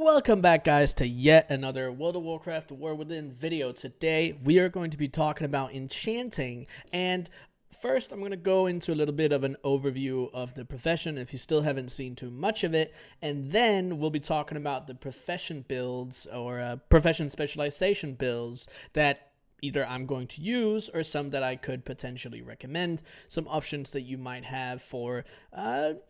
Welcome back, guys, to yet another World of Warcraft War Within video. Today we are going to be talking about enchanting, and first I'm going to go into a little bit of an overview of the profession if you still haven't seen too much of it, and then we'll be talking about the profession builds or profession specialization builds that either I'm going to use or some that I could potentially recommend, some options that you might have for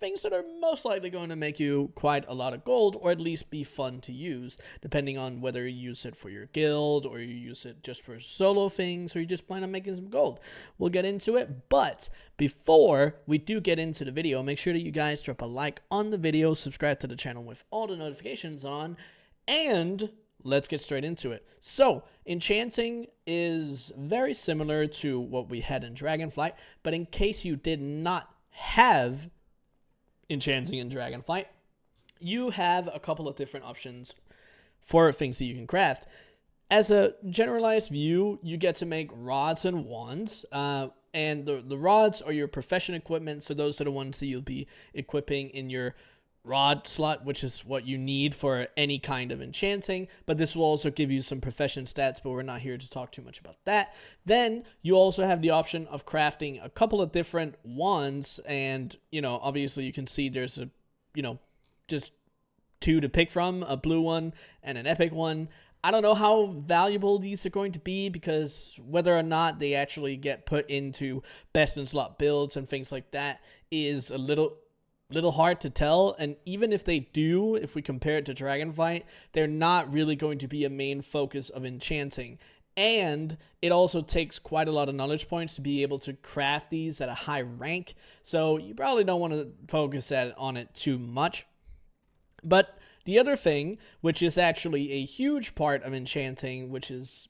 things that are most likely going to make you quite a lot of gold, or at least be fun to use, depending on whether you use it for your guild or you use it just for solo things, or you just plan on making some gold. We'll get into it, but before we do get into the video, make sure that you guys drop a like on the video, subscribe to the channel with all the notifications on, and let's get straight into it. So, enchanting is very similar to what we had in Dragonflight, but in case you did not have enchanting in Dragonflight, you have a couple of different options for things that you can craft. As a generalized view, you get to make rods and wands, and the rods are your profession equipment, so those are the ones that you'll be equipping in your rod slot, which is what you need for any kind of enchanting, but this will also give you some profession stats, but we're not here to talk too much about that. Then you also have the option of crafting a couple of different wands, and obviously you can see there's a just two to pick from, a blue one and an epic one. I don't know how valuable these are going to be, because whether or not they actually get put into best in slot builds and things like that is a little hard to tell. And even if they do, if we compare it to Dragonflight, they're not really going to be a main focus of enchanting. And it also takes quite a lot of knowledge points to be able to craft these at a high rank, so you probably don't want to focus on it too much. But the other thing, which is actually a huge part of enchanting, which is,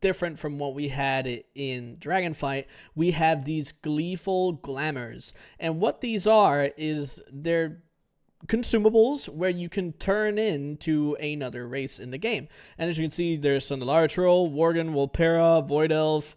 different from what we had in Dragonflight, we have these gleeful glamours. And what these are is they're consumables where you can turn into another race in the game. And as you can see, there's Sundalara Troll, Worgen, Volpera, Void Elf,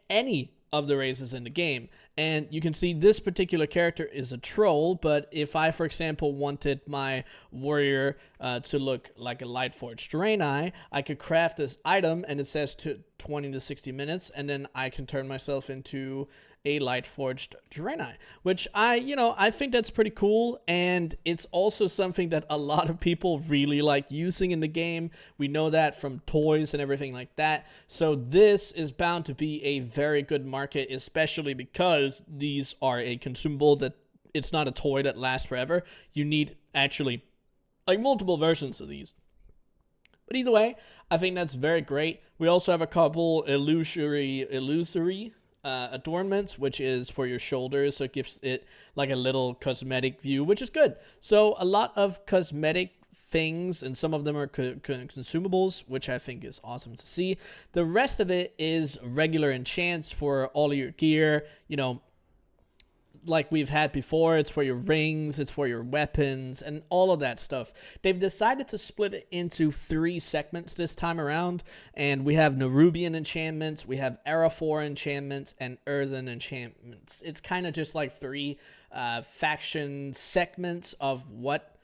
any of the races in the game. And you can see this particular character is a troll, but if I, for example, wanted my warrior to look like a Lightforged Draenei, I could craft this item, and it says to 20 to 60 minutes, and then I can turn myself into a Lightforged Draenei, which I think that's pretty cool, and it's also something that a lot of people really like using in the game. We know that from toys and everything like that, so this is bound to be a very good market, especially because these are a consumable that it's not a toy that lasts forever. You need actually like multiple versions of these. But either way, I think that's very great. We also have a couple illusory adornments, which is for your shoulders, so it gives it like a little cosmetic view, which is good. So a lot of cosmetic things, and some of them are consumables, which I think is awesome to see. The rest of it is regular enchants for all of your gear, like we've had before. It's for your rings, it's for your weapons, and all of that stuff. They've decided to split it into 3 segments this time around, and we have Nerubian enchantments, we have Arafor enchantments, and Earthen enchantments. It's kind of just like 3 faction segments of what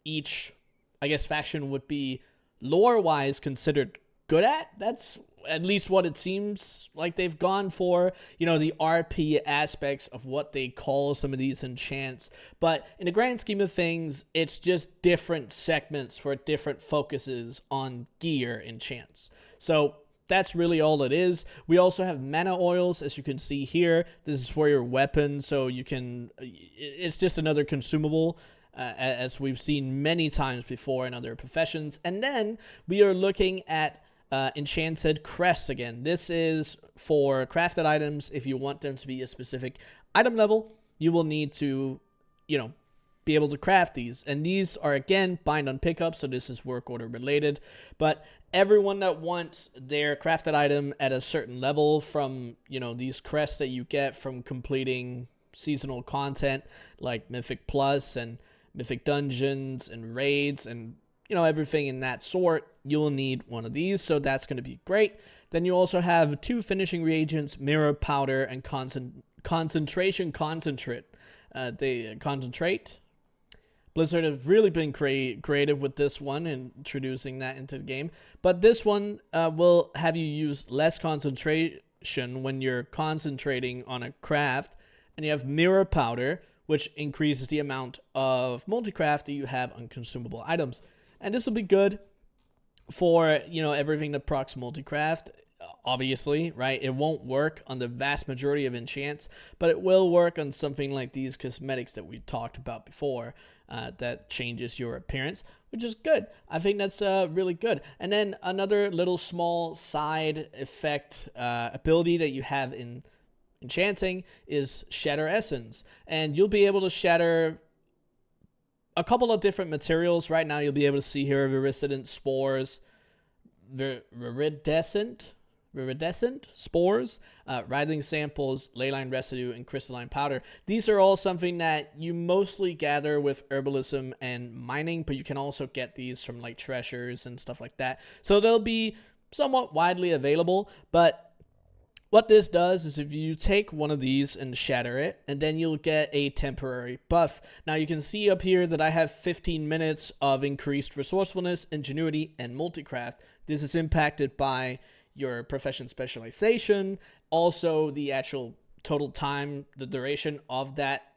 each, I guess, faction would be lore-wise considered good at. That's at least what it seems like they've gone for, the RP aspects of what they call some of these enchants. But in the grand scheme of things, it's just different segments for different focuses on gear enchants. So that's really all it is. We also have mana oils, as you can see here. This is for your weapons, so you can, it's just another consumable, as we've seen many times before in other professions. And then we are looking at enchanted crests again. This is for crafted items. If you want them to be a specific item level, you will need to, be able to craft these. And these are, again, bind on pickup, so this is work order related. But everyone that wants their crafted item at a certain level from, these crests that you get from completing seasonal content like Mythic Plus and Mythic Dungeons and raids and everything in that sort, you'll need one of these, so that's going to be great. Then you also have 2 finishing reagents, Mirror Powder and Concentration Concentrate. They concentrate Blizzard has really been creative with this one and introducing that into the game. But this one will have you use less concentration when you're concentrating on a craft. And you have Mirror Powder, which increases the amount of multi-craft that you have on consumable items. And this will be good for, you know, everything that procs multi-craft. Obviously, right? It won't work on the vast majority of enchants, but it will work on something like these cosmetics that we talked about before that changes your appearance, which is good. I think that's really good. And then another little small side effect ability that you have in Enchanting is Shatter Essence. And you'll be able to shatter a couple of different materials. Right now, you'll be able to see here Viridescent Spores, Viridescent Spores, Writhing Samples, Leyline Residue, and Crystalline Powder. These are all something that you mostly gather with Herbalism and Mining, but you can also get these from like treasures and stuff like that. So they'll be somewhat widely available, but what this does is if you take one of these and shatter it, and then you'll get a temporary buff. Now you can see up here that I have 15 minutes of increased resourcefulness, ingenuity, and multicraft. This is impacted by your profession specialization, also the actual total time, the duration of that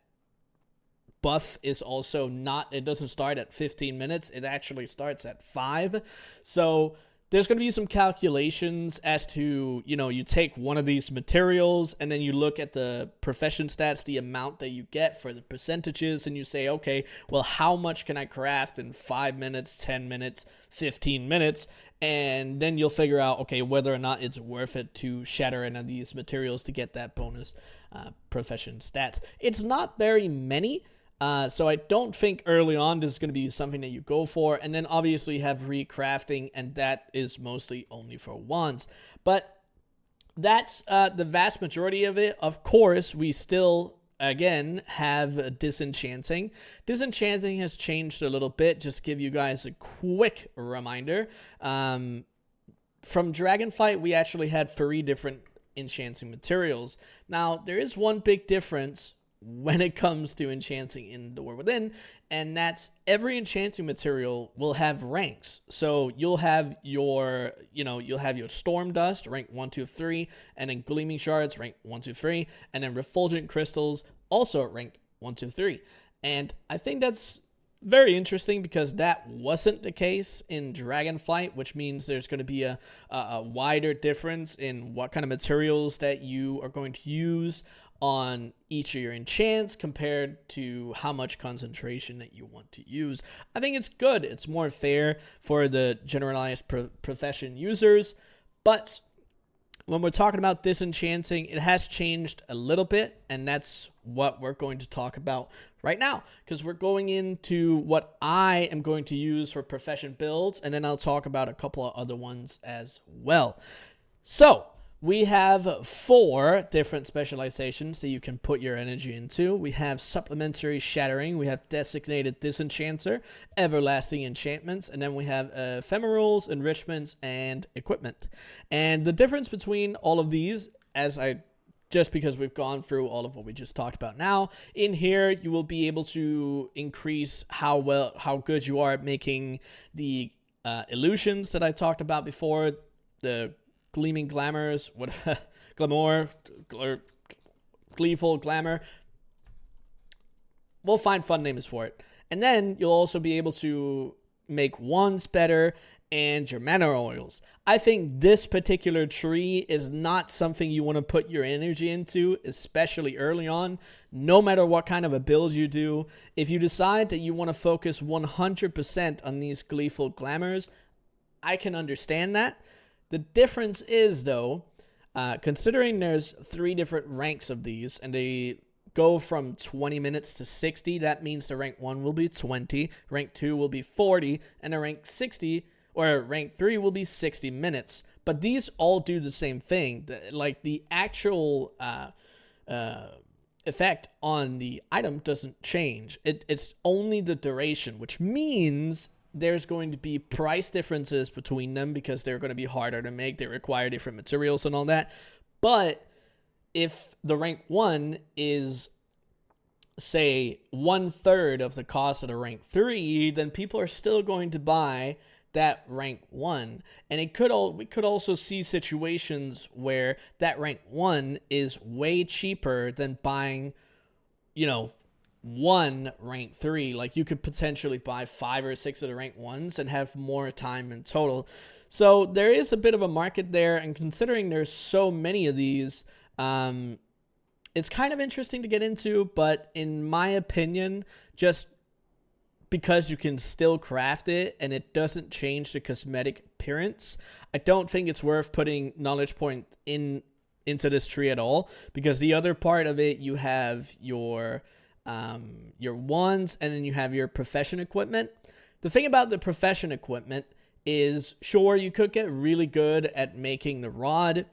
buff is also not, it doesn't start at 15 minutes, it actually starts at 5. So there's going to be some calculations as to, you know, you take one of these materials and then you look at the profession stats, the amount that you get for the percentages, and you say, okay, well, how much can I craft in 5 minutes, 10 minutes, 15 minutes? And then you'll figure out, okay, whether or not it's worth it to shatter any of these materials to get that bonus profession stats. It's not very many. So I don't think early on this is going to be something that you go for. And then obviously you have recrafting, and that is mostly only for wands. But that's the vast majority of it. Of course, we still, again, have Disenchanting. Disenchanting has changed a little bit. Just give you guys a quick reminder. From Dragonflight, we actually had 3 different enchanting materials. Now, there is one big difference when it comes to enchanting in the War Within, and that's every enchanting material will have ranks. So you'll have your, you'll have your Storm Dust, rank 1, 2, 3, and then Gleaming Shards, rank 1, 2, 3, and then Refulgent Crystals, also at rank 1, 2, 3. And I think that's very interesting because that wasn't the case in Dragonflight, which means there's going to be a wider difference in what kind of materials that you are going to use on each of your enchants compared to how much concentration that you want to use. I think it's good. It's more fair for the generalized profession users. But when we're talking about Disenchanting, it has changed a little bit, and that's what we're going to talk about right now, because we're going into what I am going to use for profession builds, and then I'll talk about a couple of other ones as well. So we have 4 different specializations that you can put your energy into. We have Supplementary Shattering, we have Designated Disenchanter, Everlasting Enchantments, and then we have Ephemerals, Enrichments, and Equipment. And the difference between all of these, just because we've gone through all of what we just talked about now, in here you will be able to increase how good you are at making the illusions that I talked about before, the Gleaming Glamours, Glamour, or Gleeful Glamour. We'll find fun names for it. And then you'll also be able to make wands better and your mana oils. I think this particular tree is not something you want to put your energy into, especially early on, no matter what kind of a build you do. If you decide that you want to focus 100% on these Gleeful Glamours, I can understand that. The difference is, though, considering there's 3 different ranks of these, and they go from 20 minutes to 60, that means the rank 1 will be 20, rank 2 will be 40, and the rank 60, or rank 3 will be 60 minutes. But these all do the same thing. Like, the actual effect on the item doesn't change. It's only the duration, which means there's going to be price differences between them because they're going to be harder to make. They require different materials and all that. But if the rank 1 is say 1/3 of the cost of the rank 3, then people are still going to buy that rank 1. And we could also see situations where that rank 1 is way cheaper than buying, you know, one rank 3. Like, you could potentially buy 5 or 6 of the rank 1s and have more time in total. So there is a bit of a market there, and considering there's so many of these, it's kind of interesting to get into. But in my opinion, just because you can still craft it and it doesn't change the cosmetic appearance, I don't think it's worth putting knowledge point into this tree at all, because the other part of it, you have your wands, and then you have your profession equipment. The thing about the profession equipment is, sure, you could get really good at making the rod,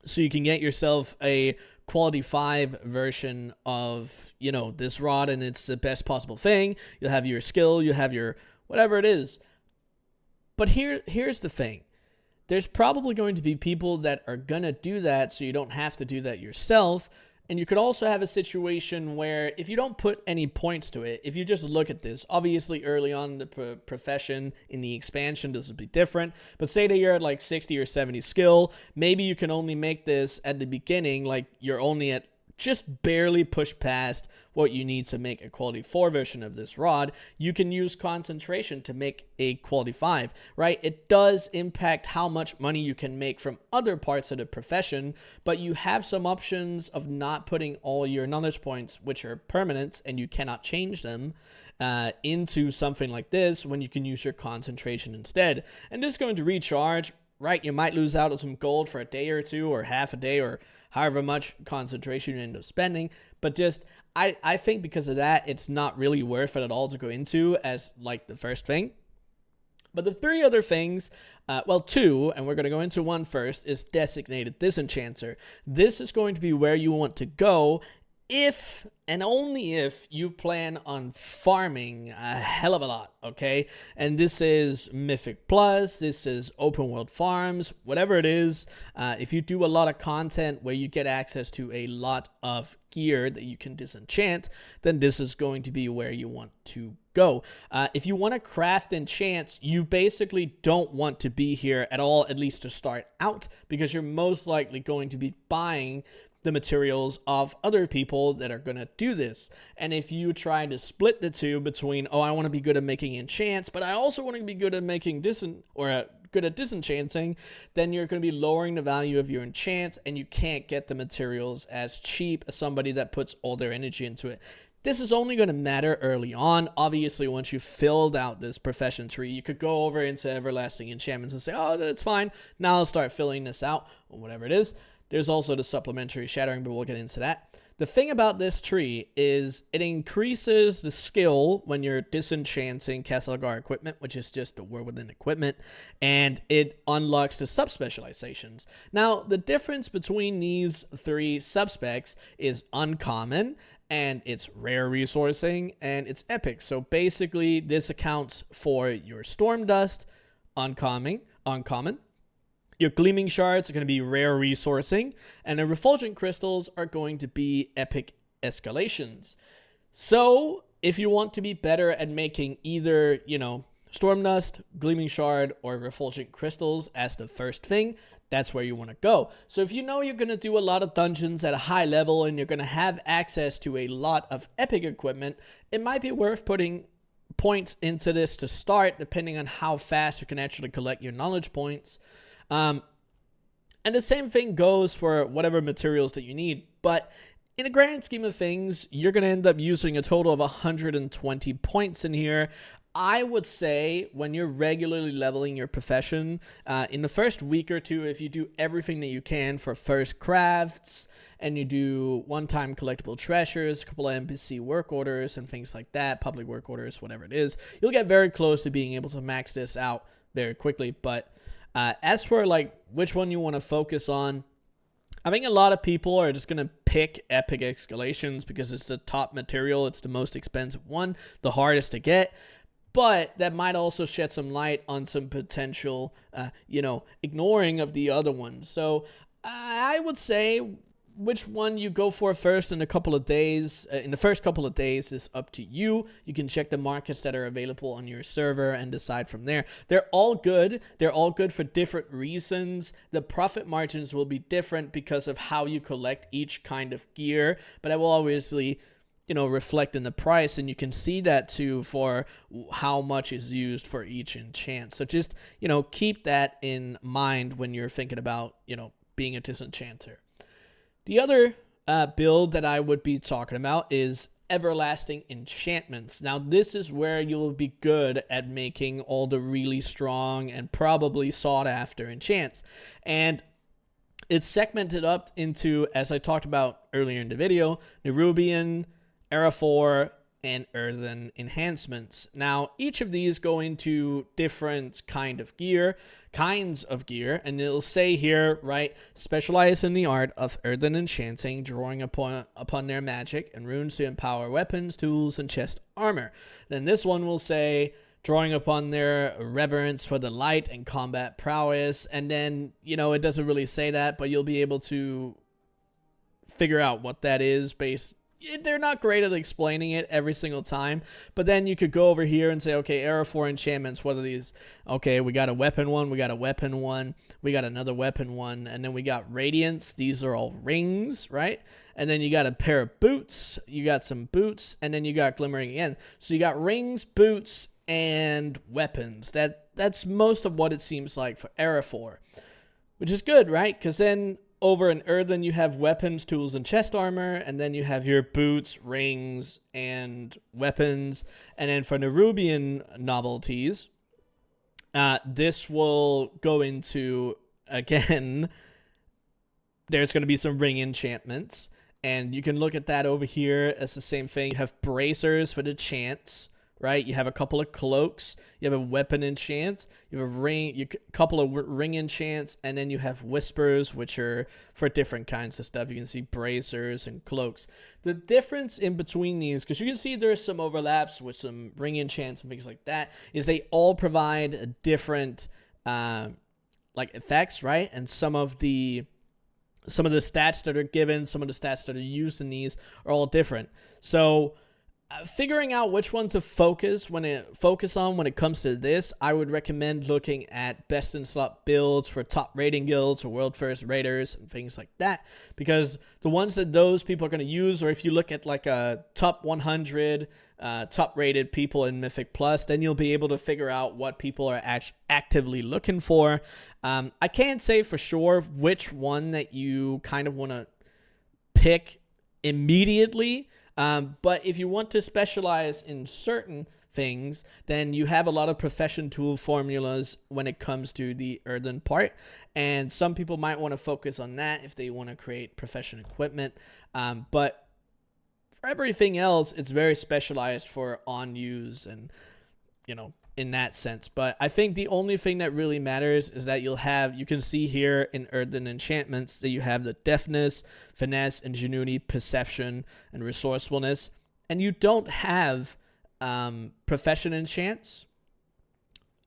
so you can get yourself a quality 5 version of, you know, this rod, and it's the best possible thing. You'll have your skill, you have your whatever it is. But here's the thing. There's probably going to be people that are going to do that, so you don't have to do that yourself. And you could also have a situation where, if you don't put any points to it, if you just look at this, obviously early on in the profession, in the expansion, this would be different. But say that you're at like 60 or 70 skill, maybe you can only make this at the beginning, like you're only at just barely push past what you need to make a quality 4 version of this rod. You can use concentration to make a quality 5, right? It does impact how much money you can make from other parts of the profession, but you have some options of not putting all your knowledge points, which are permanent and you cannot change them, into something like this, when you can use your concentration instead. And this is going to recharge, right? You might lose out on some gold for a day or two, or half a day, or however much concentration you end up spending. But just, I think because of that, it's not really worth it at all to go into as like the first thing. But the 3 other things, well, 2, and we're going to go into one first, is Designated Disenchanter. This is going to be where you want to go if and only if you plan on farming a hell of a lot, okay? And this is Mythic Plus, this is open world farms, whatever it is. If you do a lot of content where you get access to a lot of gear that you can disenchant, then this is going to be where you want to go. If you want to craft enchants, you basically don't want to be here at all, at least to start out, because you're most likely going to be buying the materials of other people that are going to do this. And if you try to split the two between, oh, I want to be good at making enchants, but I also want to be good at making good at disenchanting, then you're going to be lowering the value of your enchants, and you can't get the materials as cheap as somebody that puts all their energy into it. This is only going to matter early on. Obviously, once you've filled out this profession tree, you could go over into Everlasting Enchantments and say, oh, that's fine. Now I'll start filling this out, or whatever it is. There's also the supplementary shattering, but we'll get into that. The thing about this tree is it increases the skill when you're disenchanting Castlegar equipment, which is just the War Within equipment, and it unlocks the sub-specializations. Now, the difference between these 3 sub-specs is uncommon, and it's rare resourcing, and it's epic. So basically, this accounts for your Storm Dust, uncommon. Your Gleaming Shards are going to be rare resourcing, and the Refulgent Crystals are going to be epic escalations. So, if you want to be better at making either, Storm Dust, Gleaming Shard, or Refulgent Crystals as the first thing, that's where you want to go. So if you know you're going to do a lot of dungeons at a high level, and you're going to have access to a lot of epic equipment, it might be worth putting points into this to start, depending on how fast you can actually collect your knowledge points. And the same thing goes for whatever materials that you need. But in a grand scheme of things, you're going to end up using a total of 120 points in here. I would say when you're regularly leveling your profession, in the first week or two, if you do everything that you can for first crafts, and you do one-time collectible treasures, a couple of NPC work orders and things like that, public work orders, whatever it is, you'll get very close to being able to max this out very quickly. But as for like which one you want to focus on, I think a lot of people are just going to pick epic escalations because it's the top material, it's the most expensive one, the hardest to get. But that might also shed some light on some potential, ignoring of the other ones. So I would say which one you go for first in a couple of days, in the first couple of days, is up to you. You can check the markets that are available on your server and decide from there. They're all good. They're all good for different reasons. The profit margins will be different because of how you collect each kind of gear, but I will obviously, reflect in the price, and you can see that too for how much is used for each enchant. So just, keep that in mind when you're thinking about, being a disenchanter. The other build that I would be talking about is everlasting enchantments. Now, this is where you'll be good at making all the really strong and probably sought after enchants. And it's segmented up into, as I talked about earlier in the video, Nerubian, Arafor, and Earthen enhancements. Now, each of these go into different kinds of gear, and it'll say here, right, specialize in the art of Earthen Enchanting, drawing upon their magic and runes to empower weapons, tools, and chest armor. Then this one will say, drawing upon their reverence for the light and combat prowess, and then, it doesn't really say that, but you'll be able to figure out what that is based. They're not great at explaining it every single time, but then you could go over here and say, okay, Era 4 enchantments, what are these? Okay, we got a weapon one, we got a weapon one, we got another weapon one, and then we got radiance. These are all rings, right? And then you got a pair of boots, you got some boots, and then you got glimmering again. So you got rings, boots, and weapons. That's most of what it seems like for Era 4, which is good, right? Because then over in Earthen, you have weapons, tools, and chest armor, and then you have your boots, rings, and weapons. And then for Nerubian novelties, this will go into, again, there's going to be some ring enchantments, and you can look at that over here as the same thing. You have bracers for the chants, right? You have a couple of cloaks, you have a weapon enchant, you have a couple of ring enchants, and then you have whispers, which are for different kinds of stuff. You can see bracers and cloaks. The difference in between these, because you can see there's some overlaps with some ring enchants and things like that, is they all provide different effects, right? And some of the stats that are given, some of the stats that are used in these are all different. So figuring out which one to focus on when it comes to this, I would recommend looking at best in slot builds for top rating guilds or world first raiders and things like that, because the ones that those people are going to use, or if you look at like a top 100 top rated people in Mythic Plus, then you'll be able to figure out what people are actively looking for. I can't say for sure which one that you kind of want to pick immediately. But if you want to specialize in certain things, then you have a lot of profession tool formulas when it comes to the Earthen part. And some people might want to focus on that if they want to create profession equipment. But for everything else, it's very specialized for on use and, in that sense. But I think the only thing that really matters is that you can see here in Earthen enchantments that you have the deafness, finesse, ingenuity, perception, and resourcefulness. And you don't have profession enchants,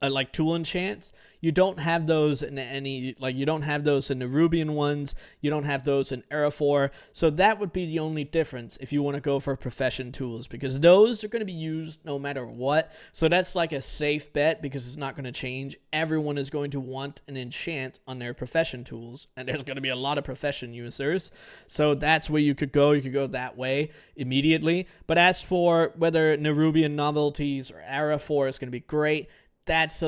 like tool enchants. You don't have those in you don't have those in the Nerubian ones. You don't have those in Arafor. So that would be the only difference if you want to go for profession tools, because those are going to be used no matter what. So that's like a safe bet because it's not going to change. Everyone is going to want an enchant on their profession tools, and there's going to be a lot of profession users. So that's where you could go. You could go that way immediately. But as for whether Nerubian novelties or Arafor is going to be great, that's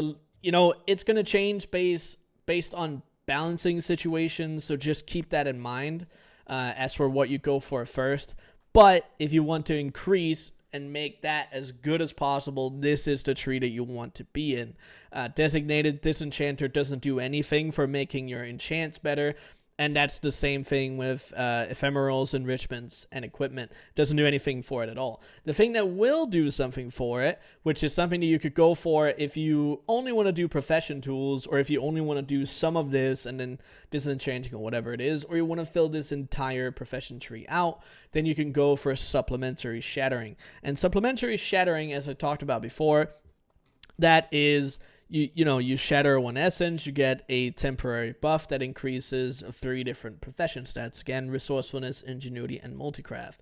it's going to change based on balancing situations. So just keep that in mind as for what you go for first. But if you want to increase and make that as good as possible, this is the tree that you want to be in. Designated Disenchanter doesn't do anything for making your enchants better. And that's the same thing with ephemerals, enrichments, and equipment. Doesn't do anything for it at all. The thing that will do something for it, which is something that you could go for if you only want to do profession tools, or if you only want to do some of this and then disenchanting or whatever it is, or you want to fill this entire profession tree out, then you can go for supplementary shattering. And supplementary shattering, as I talked about before, that is you shatter one essence, you get a temporary buff that increases 3 different profession stats. Again, resourcefulness, ingenuity, and multicraft.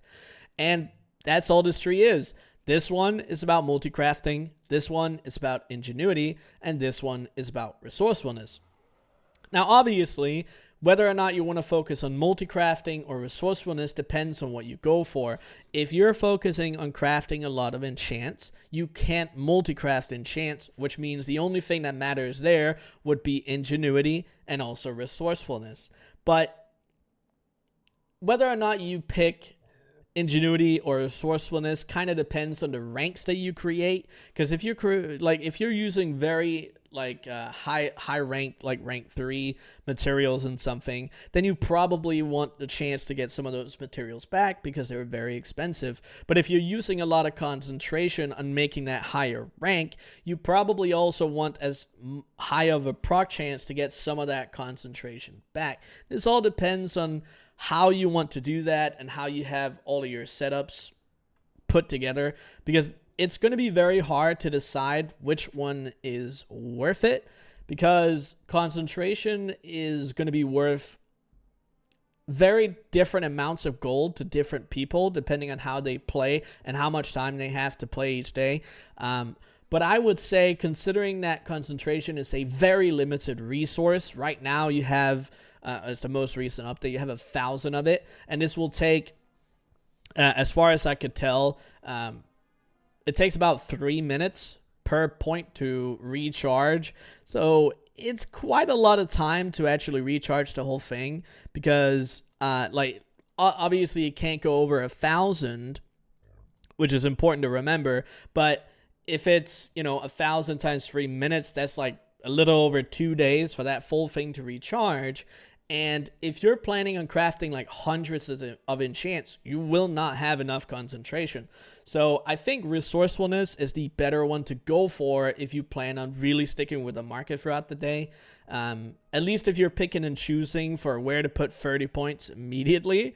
And that's all this tree is. This one is about multicrafting, this one is about ingenuity, and this one is about resourcefulness. Now, obviously, whether or not you want to focus on multi-crafting or resourcefulness depends on what you go for. If you're focusing on crafting a lot of enchants, you can't multi-craft enchants, which means the only thing that matters there would be ingenuity and also resourcefulness. But whether or not you pick ingenuity or resourcefulness kind of depends on the ranks that you create, because if you're using very high ranked, like rank 3 materials in something, then you probably want the chance to get some of those materials back because they're very expensive. But if you're using a lot of concentration on making that higher rank, you probably also want as high of a proc chance to get some of that concentration back. This all depends on how you want to do that and how you have all of your setups put together, because it's going to be very hard to decide which one is worth it, because concentration is going to be worth very different amounts of gold to different people depending on how they play and how much time they have to play each day. But I would say, considering that concentration is a very limited resource, right now you have, as the most recent update, you have 1,000 of it, and this will take, as far as I could tell, it takes about 3 minutes per point to recharge. So it's quite a lot of time to actually recharge the whole thing, because obviously it can't go over 1,000, which is important to remember. But if it's 1,000 times 3 minutes, that's like a little over 2 days for that full thing to recharge. And if you're planning on crafting like hundreds of enchants, you will not have enough concentration. So I think resourcefulness is the better one to go for if you plan on really sticking with the market throughout the day. At least if you're picking and choosing for where to put 30 points immediately.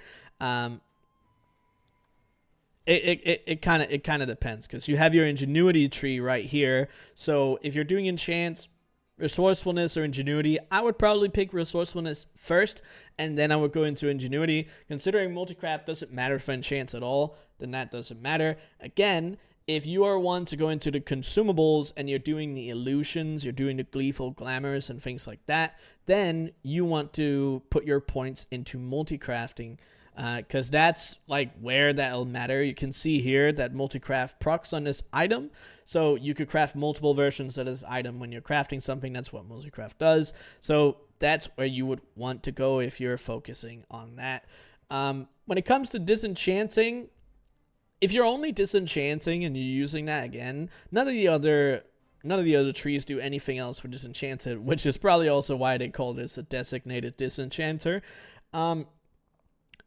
It kind of depends, because you have your ingenuity tree right here. So if you're doing enchants, resourcefulness or ingenuity, I would probably pick resourcefulness first, and then I would go into ingenuity. Considering multicraft doesn't matter for enchants at all, then that doesn't matter. Again, if you are one to go into the consumables and you're doing the illusions, you're doing the gleeful glamours and things like that, then you want to put your points into multicrafting, because that's like where that'll matter. You can see here that multicraft procs on this item, so you could craft multiple versions of this item when you're crafting something. That's what multicraft does. So that's where you would want to go if you're focusing on that. When it comes to disenchanting, if you're only disenchanting and you're using that, again, none of the other trees do anything else for disenchanted, which is probably also why they call this a designated disenchanter.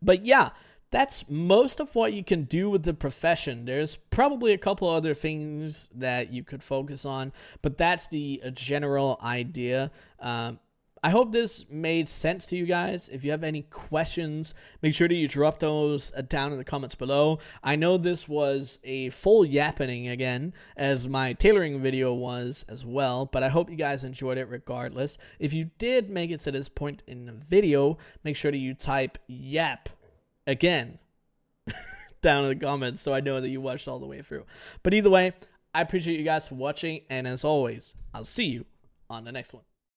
But yeah, that's most of what you can do with the profession. There's probably a couple other things that you could focus on, but that's the general idea. I hope this made sense to you guys. If you have any questions, make sure that you drop those down in the comments below. I know this was a full yappening again, as my tailoring video was as well, but I hope you guys enjoyed it regardless. If you did make it to this point in the video, make sure that you type yap again down in the comments so I know that you watched all the way through. But either way, I appreciate you guys for watching, and as always, I'll see you on the next one.